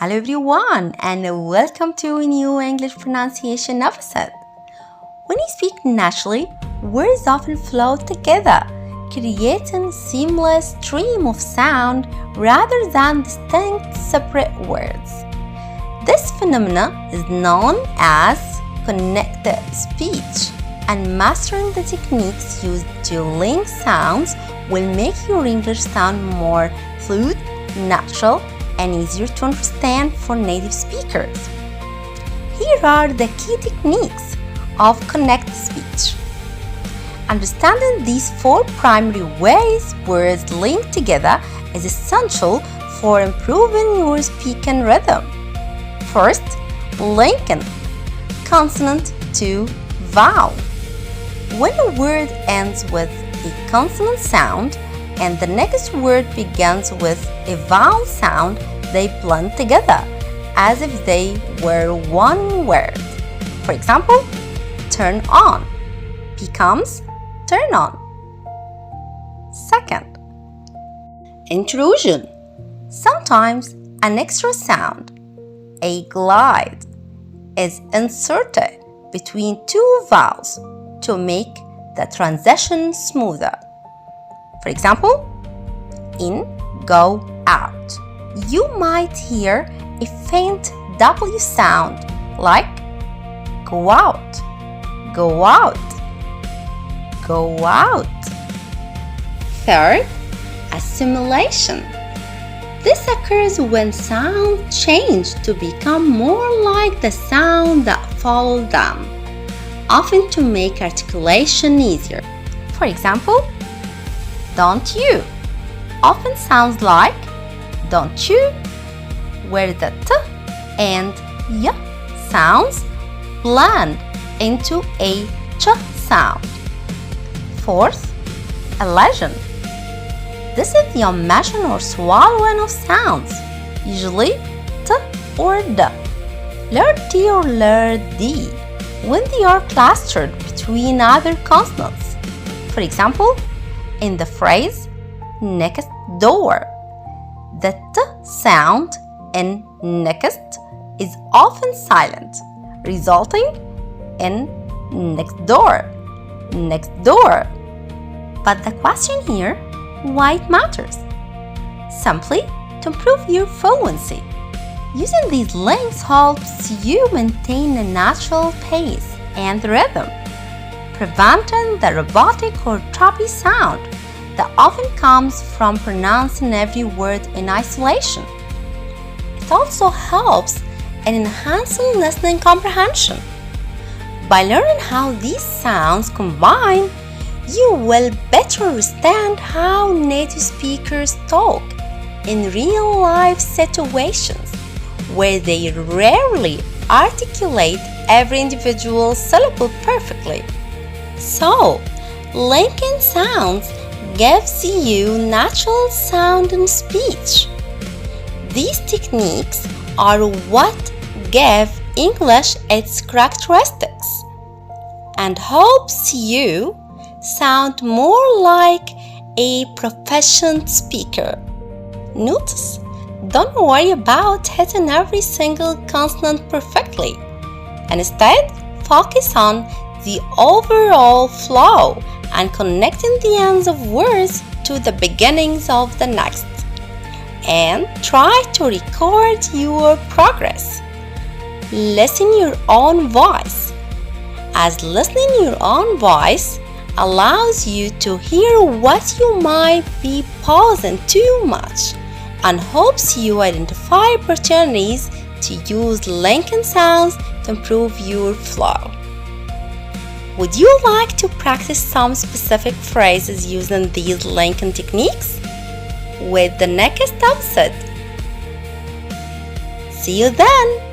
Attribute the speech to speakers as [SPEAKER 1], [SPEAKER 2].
[SPEAKER 1] Hello everyone and welcome to a new English pronunciation episode. When you speak naturally, words often flow together, creating a seamless stream of sound rather than distinct separate words. This phenomenon is known as connected speech, and mastering the techniques used to link sounds will make your English sound more fluid, natural, and easier to understand for native speakers. Here are the key techniques of connected speech. Understanding these four primary ways words link together is essential for improving your speaking rhythm. First, linking consonant to vowel. When a word ends with a consonant sound and the next word begins with a vowel sound, they blend together as if they were one word. For example, turn on becomes turn on. Second, intrusion. Sometimes an extra sound, a glide, is inserted between two vowels to make the transition smoother. For example, in, go, out. You might hear a faint W sound like go out, go out, go out. Third, assimilation. This occurs when sounds change to become more like the sound that followed them, often to make articulation easier. For example, don't you often sounds like don't you, where the t and y sounds blend into a ch sound. Fourth, elision. This is the omission or swallowing of sounds, usually t or d, lear t or lear d, when they are clustered between other consonants. For example, in the phrase next door, the t sound in next is often silent, resulting in next door, next door. But the question here, why it matters? Simply to improve your fluency. Using these links helps you maintain a natural pace and rhythm, preventing the robotic or choppy sound that often comes from pronouncing every word in isolation. It also helps in enhancing listening comprehension. By learning how these sounds combine, you will better understand how native speakers talk in real-life situations where they rarely articulate every individual syllable perfectly. So, linking sounds gives you natural sound in speech. These techniques are what give English its characteristics and helps you sound more like a proficient speaker. Notice, don't worry about hitting every single consonant perfectly. Instead, focus on the overall flow and connecting the ends of words to the beginnings of the next. And try to record your progress. Listen your own voice, as listening your own voice allows you to hear what you might be pausing too much and helps you identify opportunities to use linking sounds to improve your flow. Would you like to practice some specific phrases using these linking techniques? With the next episode. See you then!